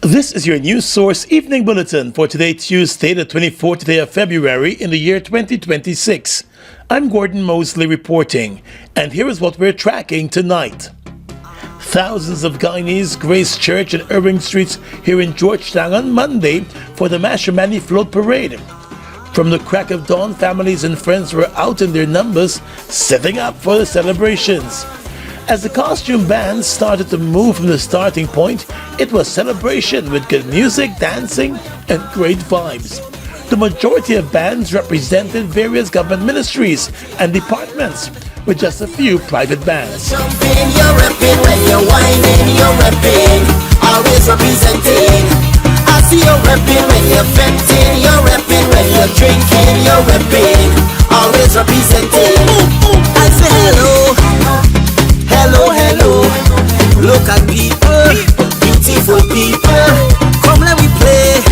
This is your news source evening bulletin for today, Tuesday, the 24th day of February in the year 2026. I'm Gordon Mosley reporting, and here is what we're tracking tonight. Thousands of Guyanese graced church and Irving streets here in Georgetown on Monday for the Mashramani float parade. From the crack of dawn, families and friends were out in their numbers, setting up for the celebrations. As the costume bands started to move from the starting point, it was celebration with good music, dancing, and great vibes. The majority of bands represented various government ministries and departments, with just a few private bands. Jumping, you're repping, when you're whining, you're repping, always representing. I see you repping when you're venting, you're repping when you're drinking, you're repping, always representing. I say hello, hello, hello. Look at people, beautiful people. Come let we play,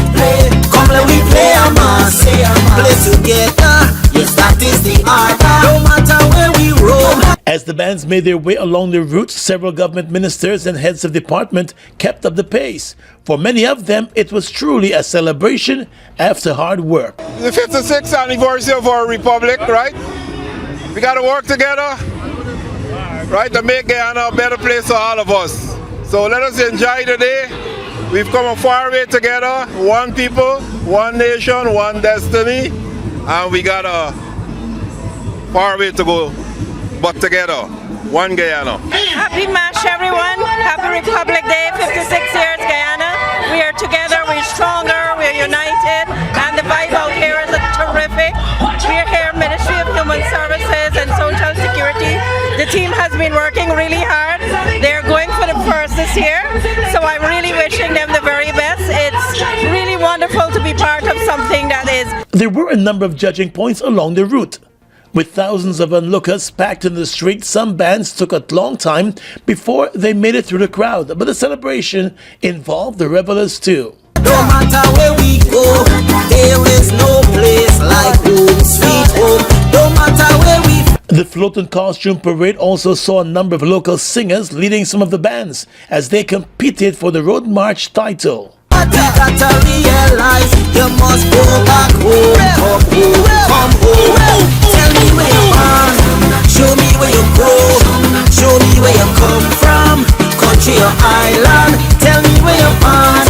come let we play a mass. Play together, yes that is the art. No matter where we roam. As the bands made their way along the route, several government ministers and heads of department kept up the pace. For many of them, it was truly a celebration after hard work. The 56th anniversary of our republic, right? We got to work together, right, to make Guyana a better place for all of us. So let us enjoy the day. We've come a far way together, one people, one nation, one destiny, and we got a far way to go, but together, one Guyana. Happy Mash everyone, happy Republic Day, 56 years Guyana. We are together, we're stronger, we're united, and the vibe out here is terrific. We're here, Ministry of Human Services and Social Security. The team has been working really hard. They're going for the first this year, so I'm really wishing them the very best. It's really wonderful to be part of something that is. There were a number of judging points along the route. With thousands of onlookers packed in the street, some bands took a long time before they made it through the crowd, but the celebration involved the revelers too. No matter where we go, there is no place like home, sweet home. No matter where we. The float and costume parade also saw a number of local singers leading some of the bands as they competed for the Road March title. But you gotta realize you must go back home, come home, come home. Tell me where you are, show me where you go, show me where you come from, country or island. Tell me where you are,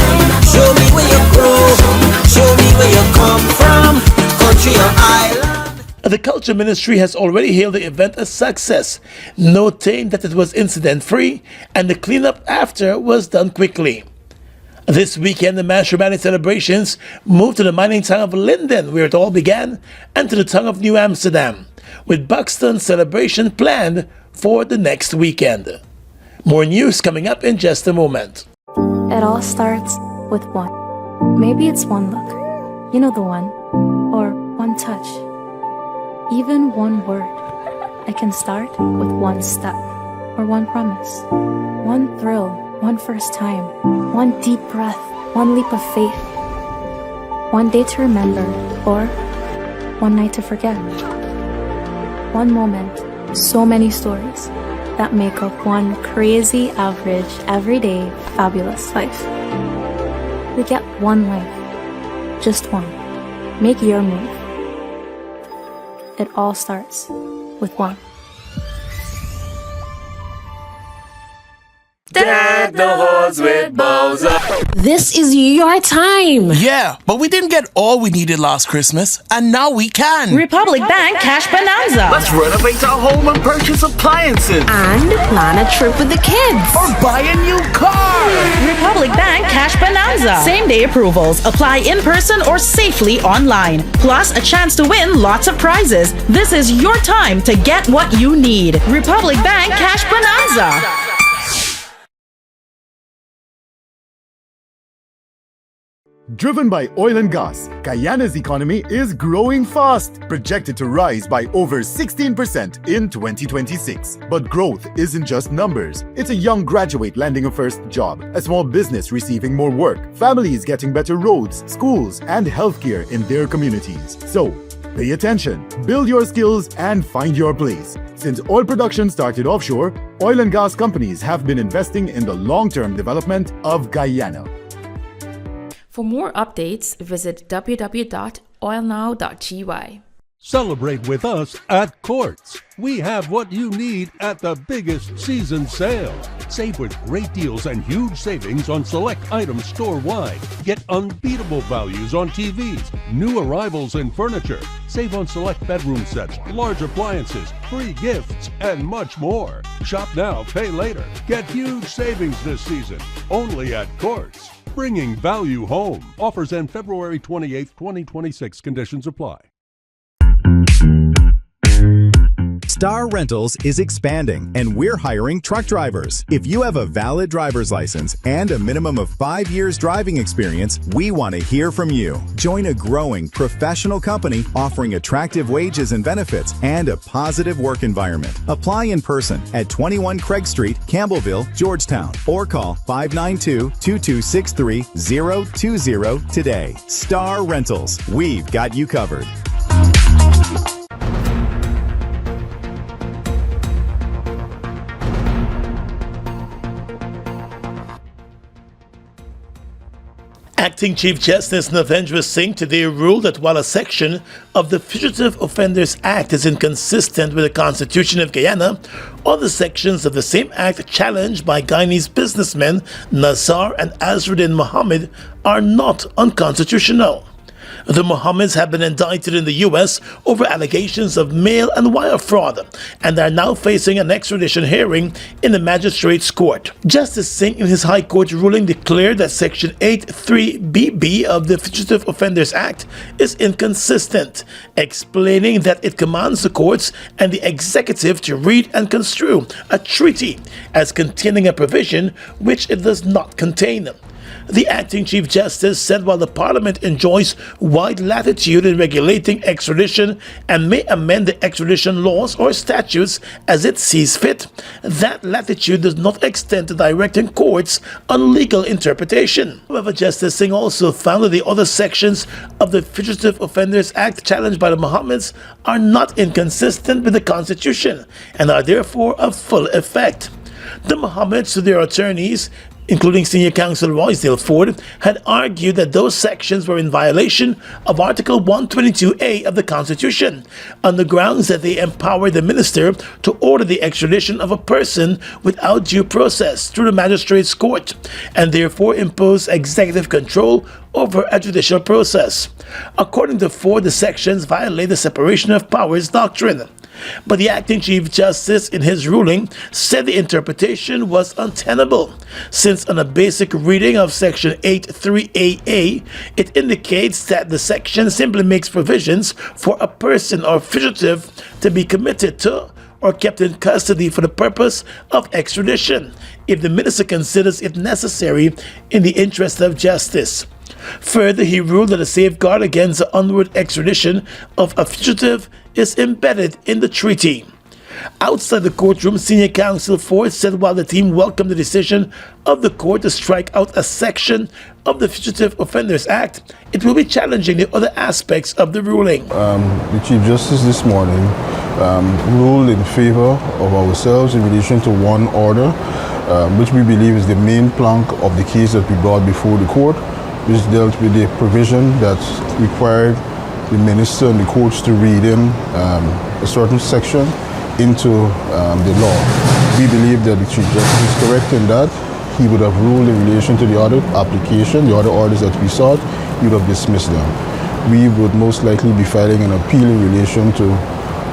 show me where you go, show me where you come from, country or island. The Culture Ministry has already hailed the event a success, noting that it was incident-free and the cleanup after was done quickly. This weekend, the Mashramani celebrations moved to the mining town of Linden, where it all began, and to the town of New Amsterdam, with Buxton celebration planned for the next weekend. More news coming up in just a moment. It all starts with one. Maybe it's one look, you know the one, or one touch, even one word. It can start with one step, or one promise, one thrill, one first time, one deep breath, one leap of faith, one day to remember, or one night to forget. One moment, so many stories that make up one crazy, average, everyday, fabulous life. We get one life, just one. Make your move. It all starts with one. Dead the horse with Bowser. This is your time. Yeah, but we didn't get all we needed last Christmas, and now we can. Republic Bank Cash Bonanza. Let's renovate our home and purchase appliances. And plan a trip with the kids. Or buy a new car. Republic Bank Cash Bonanza. Same day approvals. Apply in person or safely online. Plus a chance to win lots of prizes. This is your time to get what you need. Republic Bank Cash Bonanza. Driven by oil and gas, Guyana's economy is growing fast, projected to rise by over 16% in 2026. But growth isn't just numbers. It's a young graduate landing a first job, a small business receiving more work, families getting better roads, schools, and healthcare in their communities. So, pay attention, build your skills, and find your place. Since oil production started offshore, oil and gas companies have been investing in the long-term development of Guyana. For more updates, visit www.oilnow.gy. Celebrate with us at Courts. We have what you need at the biggest season sale. Save with great deals and huge savings on select items store-wide. Get unbeatable values on TVs, new arrivals in furniture. Save on select bedroom sets, large appliances, free gifts, and much more. Shop now, pay later. Get huge savings this season. Only at Courts. Bringing value home. Offers end February 28, 2026. Conditions apply. Star Rentals is expanding, and we're hiring truck drivers. If you have a valid driver's license and a minimum of 5 years driving experience, we want to hear from you. Join a growing professional company offering attractive wages and benefits and a positive work environment. Apply in person at 21 Craig Street, Campbellville, Georgetown, or call 592-2263-020 today. Star Rentals, we've got you covered. Acting Chief Justice Navendra Singh today ruled that while a section of the Fugitive Offenders Act is inconsistent with the Constitution of Guyana, other sections of the same act challenged by Guyanese businessmen Nazar and Azruddin Mohammed are not unconstitutional. The Mohammeds have been indicted in the U.S. over allegations of mail and wire fraud and are now facing an extradition hearing in the magistrate's court. Justice Singh, in his High Court ruling, declared that Section 8.3bb of the Fugitive Offenders Act is inconsistent, explaining that it commands the courts and the executive to read and construe a treaty as containing a provision which it does not contain. The acting Chief Justice said while the Parliament enjoys wide latitude in regulating extradition and may amend the extradition laws or statutes as it sees fit, that latitude does not extend to directing courts on legal interpretation. However, Justice Singh also found that the other sections of the Fugitive Offenders Act challenged by the Mohammeds are not inconsistent with the Constitution and are therefore of full effect. The Mohammeds, through their attorneys, including Senior Counsel Roysdale Ford, had argued that those sections were in violation of Article 122A of the Constitution, on the grounds that they empowered the minister to order the extradition of a person without due process through the magistrate's court, and therefore impose executive control over a judicial process. According to Ford, the sections violate the separation of powers doctrine. But the acting Chief Justice, in his ruling, said the interpretation was untenable, since on a basic reading of Section 8.3aa, it indicates that the section simply makes provisions for a person or fugitive to be committed to or kept in custody for the purpose of extradition, if the minister considers it necessary in the interest of justice. Further, he ruled that a safeguard against the onward extradition of a fugitive is embedded in the treaty. Outside the courtroom, Senior Counsel Ford said while the team welcomed the decision of the court to strike out a section of the Fugitive Offenders Act, it will be challenging the other aspects of the ruling. The Chief Justice this morning ruled in favor of ourselves in relation to one order, which we believe is the main plank of the case that we brought before the court, which dealt with the provision that required the minister and the courts to read in a certain section into the law. We believe that the Chief Justice is correct in that. He would have ruled in relation to the other application, the other orders that we sought, he would have dismissed them. We would most likely be filing an appeal in relation to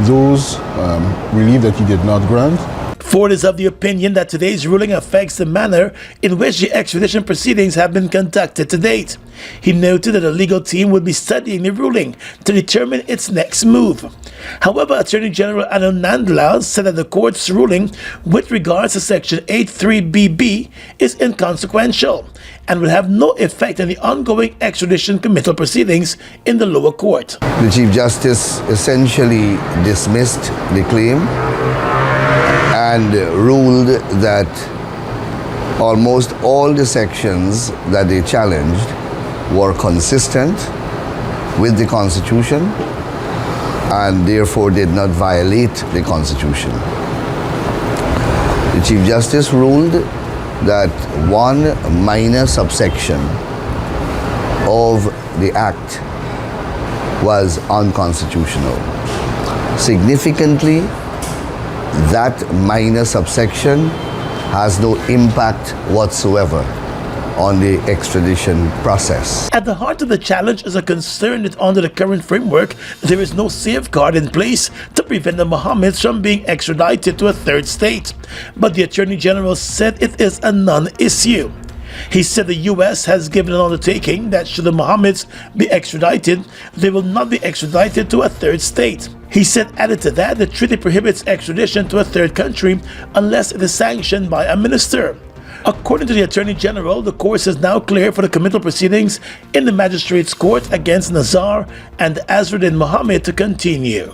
those relief that he did not grant. Ford is of the opinion that today's ruling affects the manner in which the extradition proceedings have been conducted to date. He noted that a legal team would be studying the ruling to determine its next move. However, Attorney General Nandlall said that the court's ruling with regards to Section 8.3bb is inconsequential and will have no effect on the ongoing extradition committal proceedings in the lower court. The Chief Justice essentially dismissed the claim and ruled that almost all the sections that they challenged were consistent with the Constitution and therefore did not violate the Constitution. The Chief Justice ruled that one minor subsection of the act was unconstitutional. Significantly, that minor subsection has no impact whatsoever on the extradition process. At the heart of the challenge is a concern that under the current framework, there is no safeguard in place to prevent the Mohammeds from being extradited to a third state. But the Attorney General said it is a non-issue. He said the U.S. has given an undertaking that should the Mohammeds be extradited, they will not be extradited to a third state. He said, added to that, the treaty prohibits extradition to a third country unless it is sanctioned by a minister. According to the Attorney General, the course is now clear for the committal proceedings in the Magistrates Court against Nazar and Azruddin Mohammed to continue.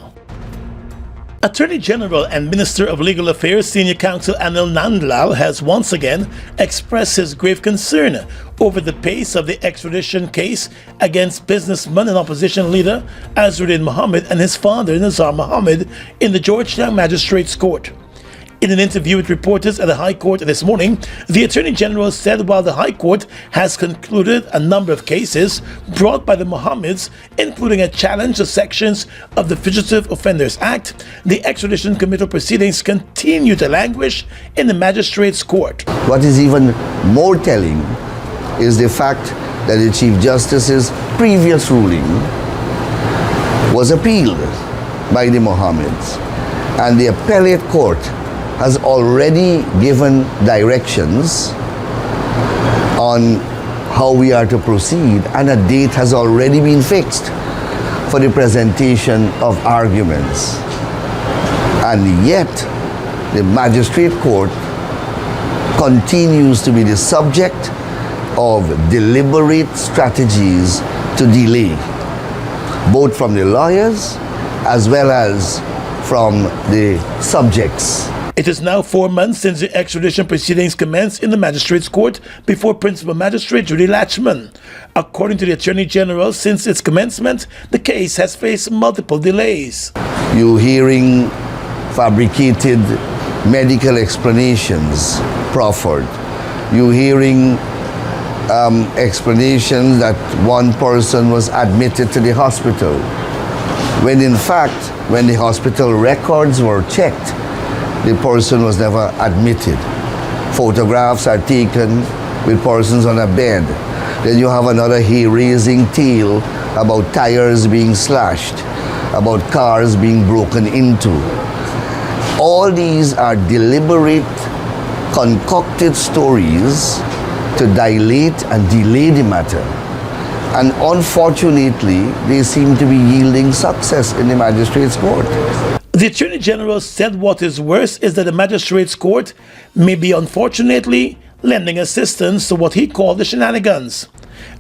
Attorney General and Minister of Legal Affairs Senior Counsel Nandlall has once again expressed his grave concern over the pace of the extradition case against businessman and opposition leader Azruddin Mohammed and his father Nazar Mohammed in the Georgetown Magistrates Court. In an interview with reporters at the High Court this morning, the Attorney General said while the High Court has concluded a number of cases brought by the Mohammeds, including a challenge to sections of the Fugitive Offenders Act, the extradition committal proceedings continue to languish in the Magistrates Court. What is even more telling is the fact that the Chief Justice's previous ruling was appealed by the Mohammeds, and the appellate court has already given directions on how we are to proceed, and a date has already been fixed for the presentation of arguments. And yet, the magistrate court continues to be the subject of deliberate strategies to delay, both from the lawyers as well as from the subjects. It is now 4 months since the extradition proceedings commenced in the Magistrates Court before Principal Magistrate Judy Latchman. According to the Attorney General, since its commencement, the case has faced multiple delays. You're hearing fabricated medical explanations proffered. You're hearing explanations that one person was admitted to the hospital, when in fact, when the hospital records were checked, the person was never admitted. Photographs are taken with persons on a bed. Then you have another hair-raising tale about tires being slashed, about cars being broken into. All these are deliberate, concocted stories to dilate and delay the matter. And unfortunately, they seem to be yielding success in the Magistrates Court. The Attorney General said what is worse is that the Magistrates Court may be unfortunately lending assistance to what he called the shenanigans,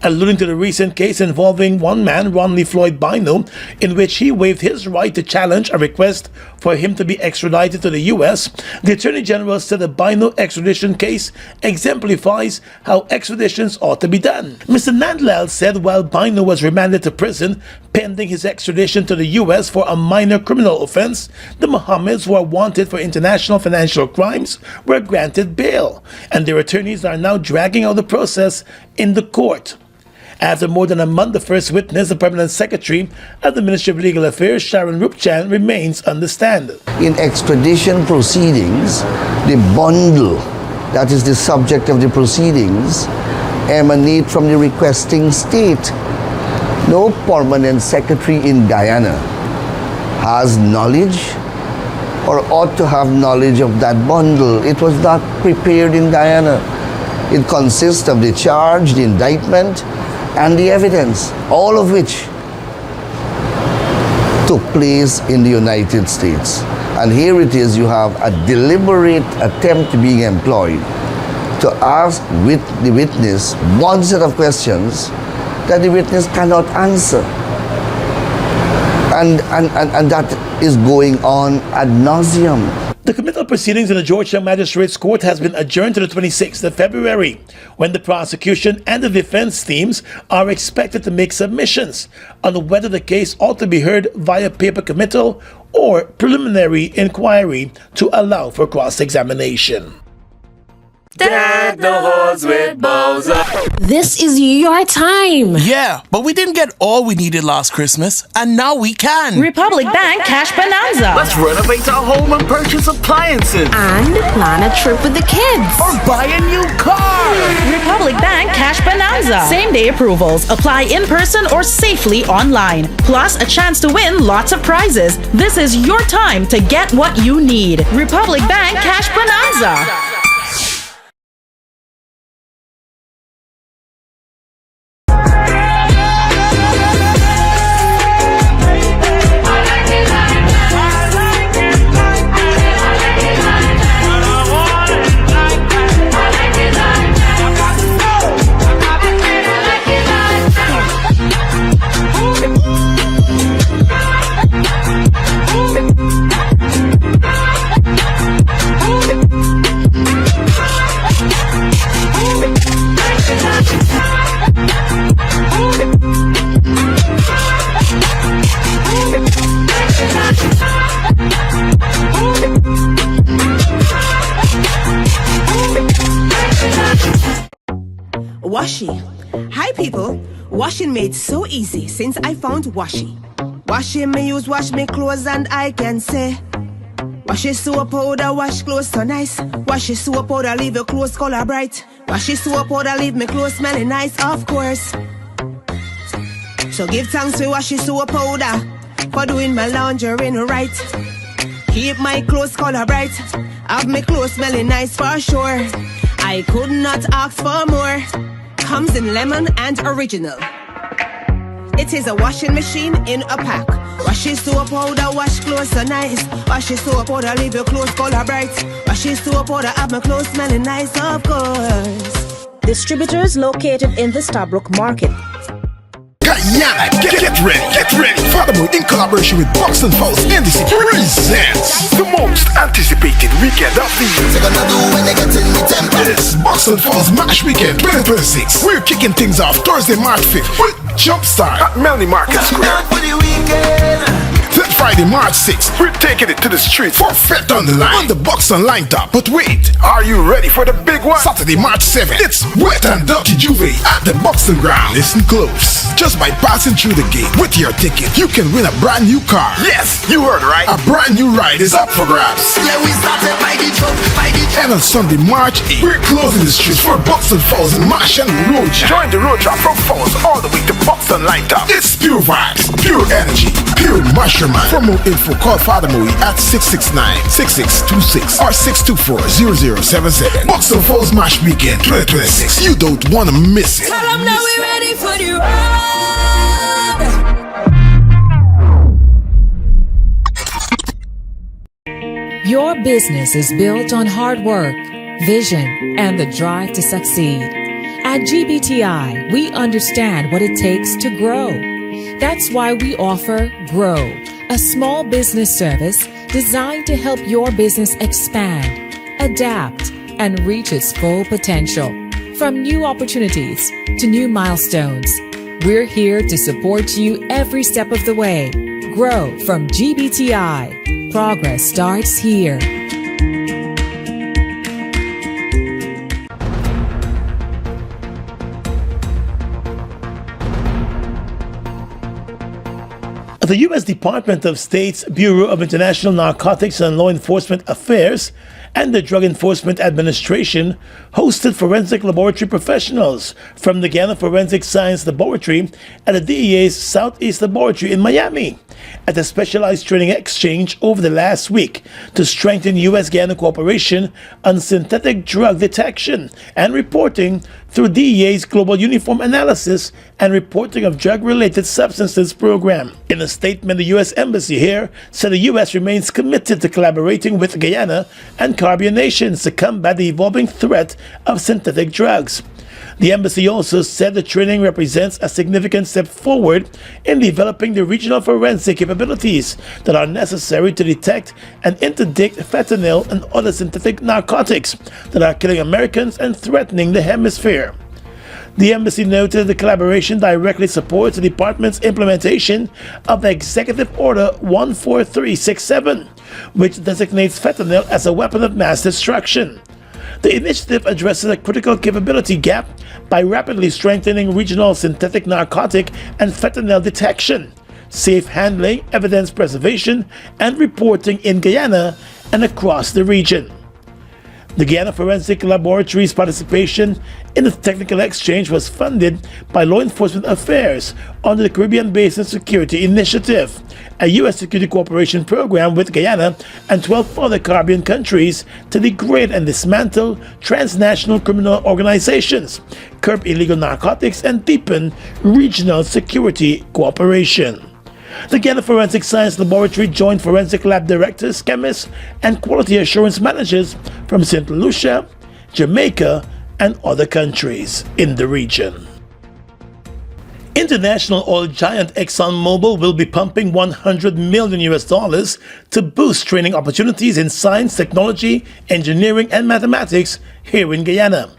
alluding to the recent case involving one man, Ronnie Floyd Bino, in which he waived his right to challenge a request for him to be extradited to the U.S. The Attorney General said the Bino extradition case exemplifies how extraditions ought to be done. Mr. Nandlall said while Bino was remanded to prison pending his extradition to the U.S. for a minor criminal offense, the Mohammeds, who are wanted for international financial crimes, were granted bail, and their attorneys are now dragging out the process in the court. After more than a month, the first witness, the Permanent Secretary of the Ministry of Legal Affairs, Sharon Rupchan, remains on the stand. In extradition proceedings, the bundle that is the subject of the proceedings emanate from the requesting state. No Permanent Secretary in Guyana has knowledge or ought to have knowledge of that bundle. It was not prepared in Guyana. It consists of the charge, the indictment, and the evidence, all of which took place in the United States. And here it is, you have a deliberate attempt being employed to ask the witness one set of questions that the witness cannot answer. And that is going on ad nauseum. The committal proceedings in the Georgetown Magistrates Court has been adjourned to the 26th of February, when the prosecution and the defense teams are expected to make submissions on whether the case ought to be heard via paper committal or preliminary inquiry to allow for cross-examination. Dead the horse with Bowser. This is your time. Yeah, but we didn't get all we needed last Christmas, and now we can. Republic Bank Cash Bonanza. Let's renovate our home and purchase appliances. And plan a trip with the kids. Or buy a new car. Republic Bank Cash Bonanza. Same day approvals. Apply in person or safely online. Plus a chance to win lots of prizes. This is your time to get what you need. Republic Bank Cash Bonanza. Washi. Hi people. Washing made so easy since I found Washi. Washing me use wash me clothes and I can say Washi soap powder wash clothes so nice. Washi soap powder leave your clothes color bright. Washi soap powder leave me clothes smelling nice, of course. So give thanks to Washi soap powder for doing my laundry right. Keep my clothes color bright. Have my clothes smelling nice for sure. I could not ask for more. Comes in lemon and original. It is a washing machine in a pack. Washi soap powder wash clothes so nice. Washi soap powder leave your clothes color bright. Washi soap powder have my clothes smelling nice, of course. Distributors located in the Stabrook Market. Guyana, get ready. Furthermore, in collaboration with Box and Falls NDC presents the most anticipated weekend of the year. This Box and Falls Mash Weekend 2026. We're kicking things off Thursday, March 5th with Jumpstart at Melanie Market Square. Then Friday, March 6th, we're taking it to the streets for Fete on the Line on the Box Online top. But wait, are you ready for the big one? Saturday, March 7th, it's Wet and Dirty Juve at the Boxing Ground. Listen close. Just by passing through the gate with your ticket, you can win a brand new car. Yes, you heard right. A brand new ride is up for grabs. Yeah, we started by the truck, And on Sunday, March 8th, we're closing the streets for Box and Falls and Mash and Road Jam. Join the road trip from Falls all the way to Box Online top. It's pure vibes, pure energy, pure Mashramani. For more info, call Father Moe at 669-6626 or 624-0077. Box and Falls Mash Weekend 2026. You don't want to miss it. Tell them now we're ready for the ride. Your business is built on hard work, vision, and the drive to succeed. At GBTI, we understand what it takes to grow. That's why we offer Grow, a small business service designed to help your business expand, adapt, and reach its full potential. From new opportunities to new milestones, we're here to support you every step of the way. Grow from GBTI. Progress starts here. The U.S. Department of State's Bureau of International Narcotics and Law Enforcement Affairs and the Drug Enforcement Administration hosted forensic laboratory professionals from the Guyana Forensic Science Laboratory at the DEA's Southeast Laboratory in Miami at a specialized training exchange over the last week to strengthen U.S.-Guyana cooperation on synthetic drug detection and reporting through DEA's Global Uniform Analysis and Reporting of Drug-Related Substances program. In a statement, the U.S. Embassy here said the U.S. remains committed to collaborating with Guyana and Caribbean nations to combat the evolving threat of synthetic drugs. The embassy also said the training represents a significant step forward in developing the regional forensic capabilities that are necessary to detect and interdict fentanyl and other synthetic narcotics that are killing Americans and threatening the hemisphere. The embassy noted the collaboration directly supports the department's implementation of the Executive Order 14367, which designates fentanyl as a weapon of mass destruction. The initiative addresses a critical capability gap by rapidly strengthening regional synthetic narcotic and fentanyl detection, safe handling, evidence preservation, and reporting in Guyana and across the region. The Guyana Forensic Laboratory's participation in the technical exchange was funded by Law Enforcement Affairs under the Caribbean Basin Security Initiative, a U.S. security cooperation program with Guyana and 12 other Caribbean countries to degrade and dismantle transnational criminal organizations, curb illegal narcotics, and deepen regional security cooperation. The Guyana Forensic Science Laboratory joined forensic lab directors, chemists, and quality assurance managers from St. Lucia, Jamaica, and other countries in the region. International oil giant ExxonMobil will be pumping $100 million to boost training opportunities in science, technology, engineering, and mathematics here in Guyana.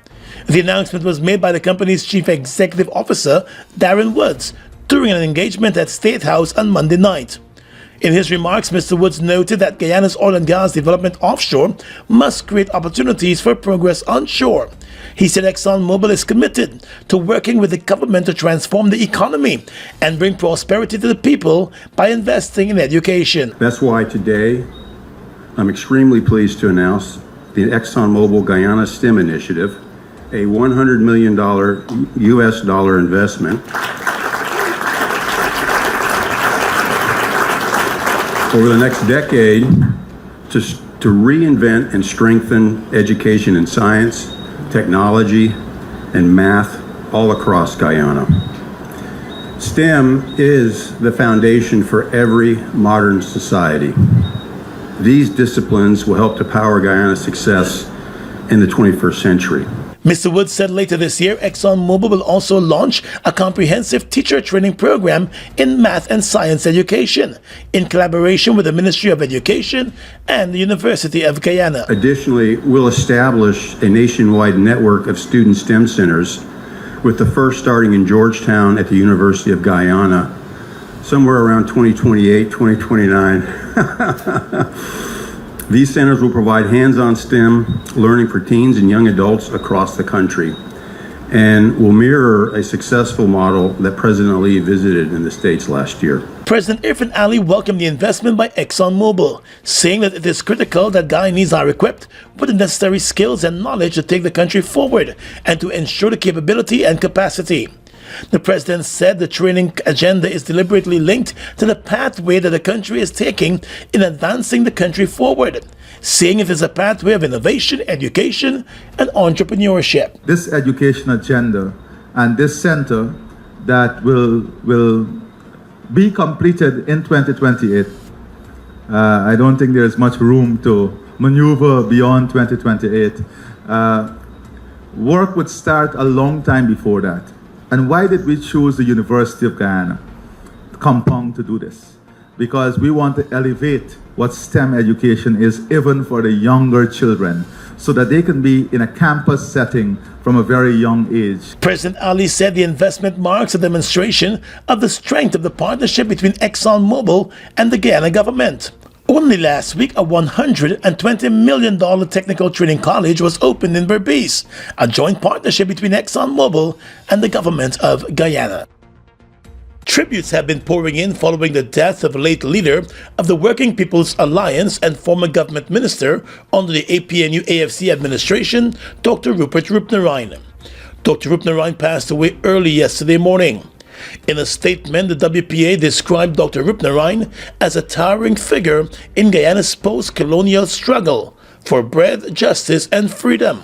The announcement was made by the company's chief executive officer, Darren Woods, during an engagement at State House on Monday night. In his remarks, Mr. Woods noted that Guyana's oil and gas development offshore must create opportunities for progress onshore. He said ExxonMobil is committed to working with the government to transform the economy and bring prosperity to the people by investing in education. That's why today I'm extremely pleased to announce the ExxonMobil Guyana STEM Initiative, a $100 million US dollar investment over the next decade to reinvent and strengthen education in science, technology, and math all across Guyana. STEM is the foundation for every modern society. These disciplines will help to power Guyana's success in the 21st century. Mr. Woods said later this year, ExxonMobil will also launch a comprehensive teacher training program in math and science education in collaboration with the Ministry of Education and the University of Guyana. Additionally, we'll establish a nationwide network of student STEM centers, with the first starting in Georgetown at the University of Guyana, somewhere around 2028, 2029. These centers will provide hands-on STEM learning for teens and young adults across the country and will mirror a successful model that President Ali visited in the States last year. President Irfan Ali welcomed the investment by ExxonMobil, saying that it is critical that Guyanese are equipped with the necessary skills and knowledge to take the country forward and to ensure the capability and capacity. The president said the training agenda is deliberately linked to the pathway that the country is taking in advancing the country forward, saying it is a pathway of innovation, education, and entrepreneurship. This education agenda and this center that will be completed in 2028, I don't think there's much room to maneuver beyond 2028. Work would start a long time before that. And why did we choose the University of Guyana, Compound, to do this? Because we want to elevate what STEM education is even for the younger children, so that they can be in a campus setting from a very young age. President Ali said the investment marks a demonstration of the strength of the partnership between ExxonMobil and the Guyana government. Only last week, a $120 million technical training college was opened in Berbice, a joint partnership between ExxonMobil and the government of Guyana. Tributes have been pouring in following the death of a late leader of the Working People's Alliance and former government minister under the APNU-AFC administration, Dr. Rupert Roopnarine. Dr. Roopnarine passed away early yesterday morning. In a statement, the WPA described Dr. Roopnarine as a towering figure in Guyana's post-colonial struggle for bread, justice, and freedom.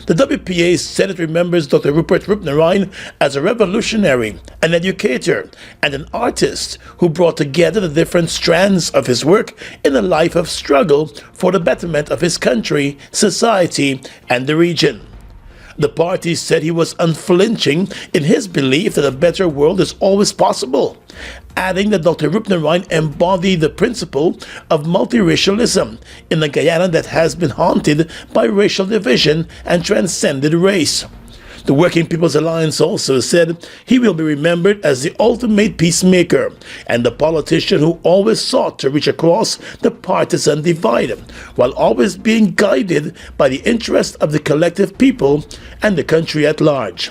The WPA said it remembers Dr. Rupert Roopnarine as a revolutionary, an educator, and an artist who brought together the different strands of his work in a life of struggle for the betterment of his country, society, and the region. The party said he was unflinching in his belief that a better world is always possible, adding that Dr. Roopnarine embodied the principle of multiracialism in a Guyana that has been haunted by racial division and transcended race. The Working People's Alliance also said he will be remembered as the ultimate peacemaker and the politician who always sought to reach across the partisan divide, while always being guided by the interest of the collective people and the country at large.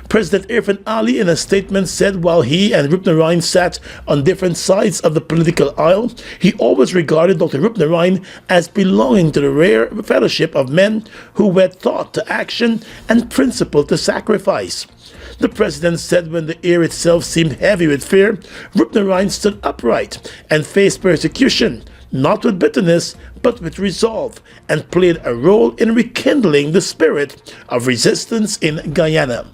President Irfan Ali in a statement said while he and Rupnaraine sat on different sides of the political aisle, he always regarded Dr. Rupnaraine as belonging to the rare fellowship of men who wed thought to action and principle to sacrifice. The president said when the air itself seemed heavy with fear, Rupnaraine stood upright and faced persecution, not with bitterness, but with resolve, and played a role in rekindling the spirit of resistance in Guyana.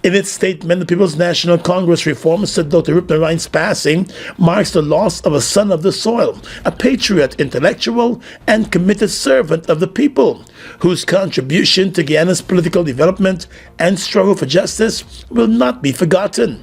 In its statement, the People's National Congress Reform said Dr. Rupnaraine's passing marks the loss of a son of the soil, a patriot, intellectual, and committed servant of the people, whose contribution to Guyana's political development and struggle for justice will not be forgotten.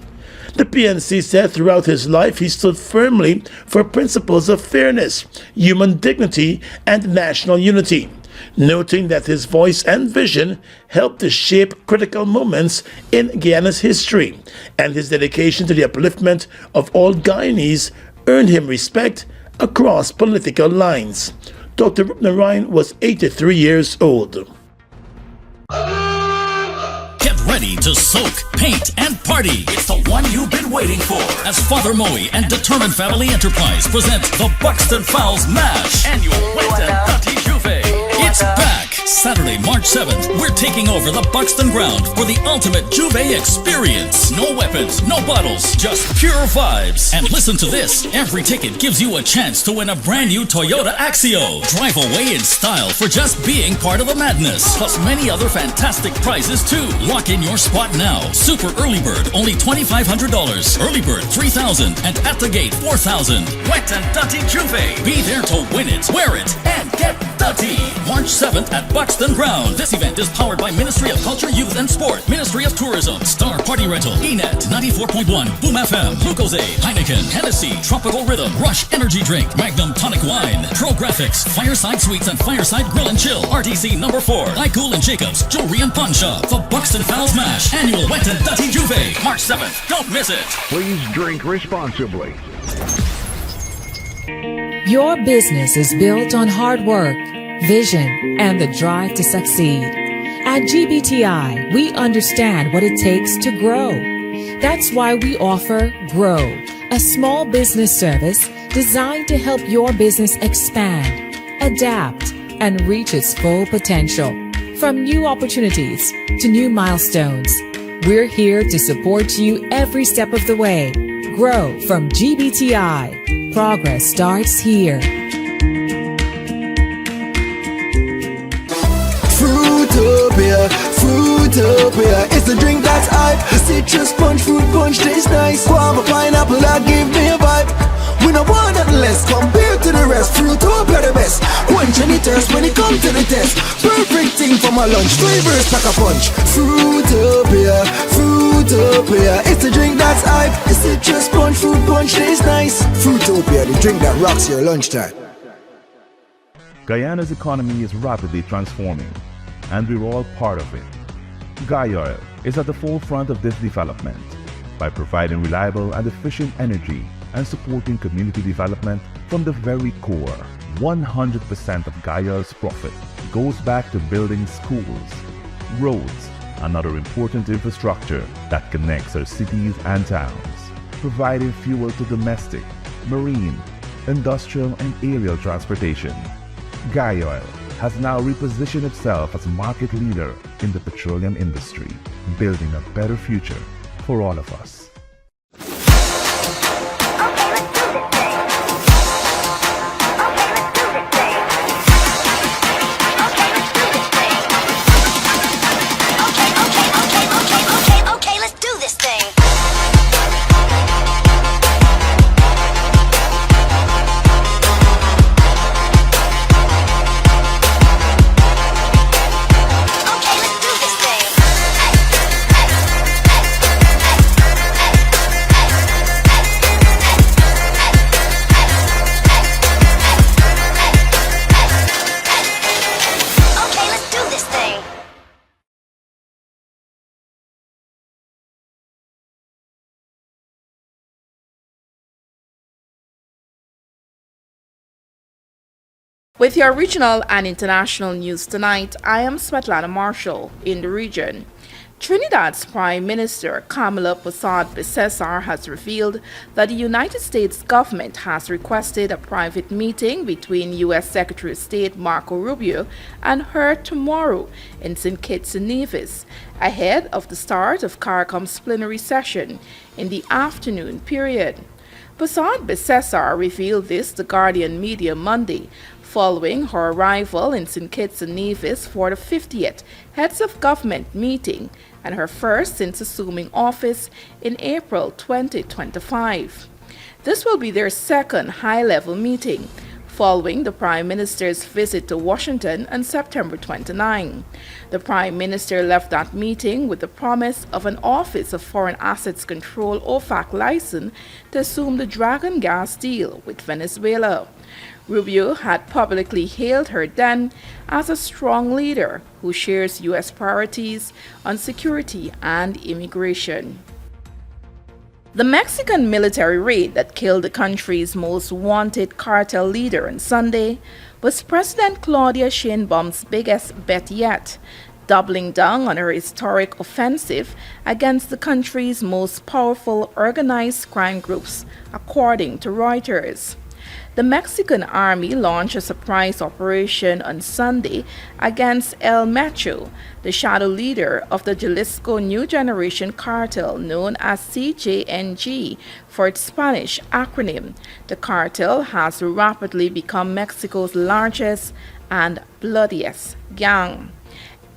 The PNC said throughout his life he stood firmly for principles of fairness, human dignity, and national unity, noting that his voice and vision helped to shape critical moments in Guyana's history, and his dedication to the upliftment of all Guyanese earned him respect across political lines. Dr. Rupnaraine was 83 years old. Get ready to soak, paint, and party. It's the one you've been waiting for. As Father Moe and Determined Family Enterprise presents the Buxton Fowls Mash Annual Wet and Nutty Juve. It's back! Saturday, March 7th, we're taking over the Buxton ground for the ultimate Juve experience. No weapons, no bottles, just pure vibes. And listen to this, every ticket gives you a chance to win a brand new Toyota Axio. Drive away in style for just being part of the madness. Plus many other fantastic prizes too. Lock in your spot now. Super Early Bird, only $2,500. Early Bird, $3,000. And at the gate, $4,000. Wet and Nutty Juve. Be there to win it, wear it, and get nutty. March 7th at Buxton Ground. This event is powered by Ministry of Culture, Youth and Sport, Ministry of Tourism, Star Party Rental, ENET, 94.1, Boom FM, Lucozade, Heineken, Hennessy, Tropical Rhythm, Rush Energy Drink, Magnum Tonic Wine, Pro Graphics, Fireside Sweets and Fireside Grill and Chill, RTC number 4, iCool and Jacobs, Jewelry and Pawn Shop, the Buxton Fowls Mash, Annual Wet and Nutty Juve, March 7th. Don't miss it. Please drink responsibly. Your business is built on hard work, vision, and the drive to succeed. At GBTI, we understand what it takes to grow. That's why we offer Grow, a small business service designed to help your business expand, adapt, and reach its full potential. From new opportunities to new milestones, we're here to support you every step of the way. Grow from GBTI. Progress starts here. Fruitopia, Fruitopia, it's the drink that's hype. The citrus punch, fruit punch tastes nice. Guava, pineapple, that give me a vibe. We no want nothing less compared to the rest. Fruitopia the best. Quench any thirst when it comes to the test. Perfect thing for my lunch. Flavors pack a punch. Fruitopia, Fruitopia, it's the drink that's hype. The citrus punch, fruit punch tastes nice. Fruitopia, the drink that rocks your lunchtime. Guyana's economy is rapidly transforming, and we're all part of it. Guyoil is at the forefront of this development by providing reliable and efficient energy and supporting community development from the very core. 100% of Guyoil's profit goes back to building schools, roads, and other important infrastructure that connects our cities and towns, providing fuel to domestic, marine, industrial, and aerial transportation. Guyoil has now repositioned itself as market leader in the petroleum industry, building a better future for all of us. With your regional and international news tonight, I am Svetlana Marshall in the region. Trinidad's Prime Minister Kamala Persad-Bissessar has revealed that the United States government has requested a private meeting between U.S. Secretary of State Marco Rubio and her tomorrow in St. Kitts and Nevis, ahead of the start of CARICOM's plenary session in the afternoon period. Persad-Bissessar revealed this to Guardian Media Monday, following her arrival in St. Kitts and Nevis for the 50th Heads of Government meeting and her first since assuming office in April 2025. This will be their second high-level meeting, following the Prime Minister's visit to Washington on September 29. The Prime Minister left that meeting with the promise of an Office of Foreign Assets Control OFAC license to assume the Dragon gas deal with Venezuela. Rubio had publicly hailed her then as a strong leader who shares U.S. priorities on security and immigration. The Mexican military raid that killed the country's most wanted cartel leader on Sunday was President Claudia Sheinbaum's biggest bet yet, doubling down on her historic offensive against the country's most powerful organized crime groups, according to Reuters. The Mexican army launched a surprise operation on Sunday against El Macho, the shadow leader of the Jalisco New Generation cartel known as CJNG for its Spanish acronym. The cartel has rapidly become Mexico's largest and bloodiest gang.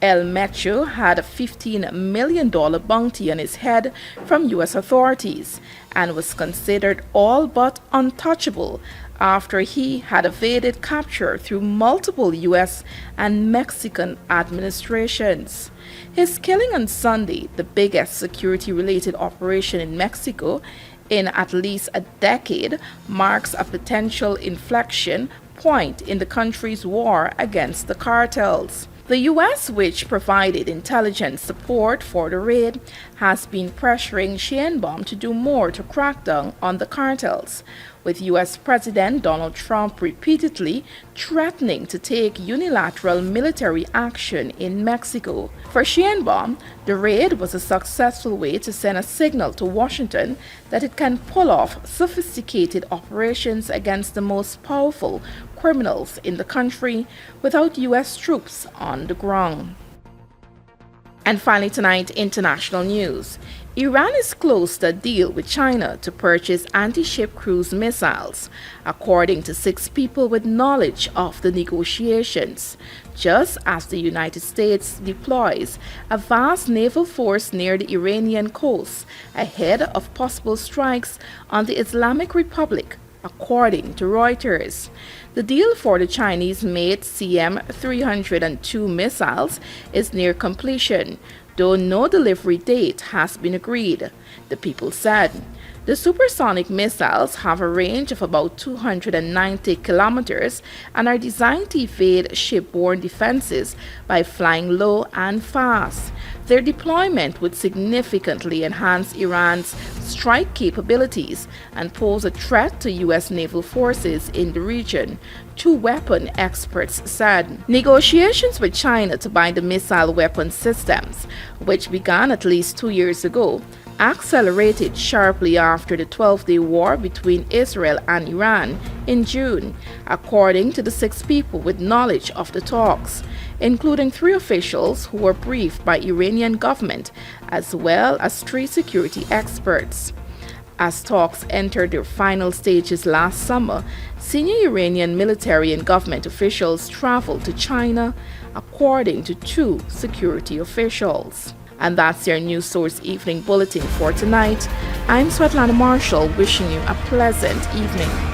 El Macho had a $15 million bounty on his head from U.S. authorities and was considered all but untouchable after he had evaded capture through multiple U.S. and Mexican administrations. His killing on Sunday, the biggest security-related operation in Mexico in at least a decade, marks a potential inflection point in the country's war against the cartels. The U.S., which provided intelligence support for the raid, has been pressuring Sheinbaum to do more to crack down on the cartels, with U.S. President Donald Trump repeatedly threatening to take unilateral military action in Mexico. For Sheinbaum, the raid was a successful way to send a signal to Washington that it can pull off sophisticated operations against the most powerful criminals in the country without U.S. troops on the ground. And finally tonight, international news. Iran is close to a deal with China to purchase anti-ship cruise missiles, according to 6 people with knowledge of the negotiations, just as the United States deploys a vast naval force near the Iranian coast ahead of possible strikes on the Islamic Republic, according to Reuters. The deal for the Chinese-made CM-302 missiles is near completion, though no delivery date has been agreed, the people said. The supersonic missiles have a range of about 290 kilometers and are designed to evade shipborne defenses by flying low and fast. Their deployment would significantly enhance Iran's strike capabilities and pose a threat to U.S. naval forces in the region, 2 weapon experts said. Negotiations with China to buy the missile weapon systems, which began at least 2 years ago, accelerated sharply after the 12-day war between Israel and Iran in June, according to the 6 people with knowledge of the talks, including 3 officials who were briefed by Iranian government, as well as 3 security experts. As talks entered their final stages last summer, senior Iranian military and government officials traveled to China, according to 2 security officials. And that's your News Source Evening Bulletin for tonight. I'm Svetlana Marshall, wishing you a pleasant evening.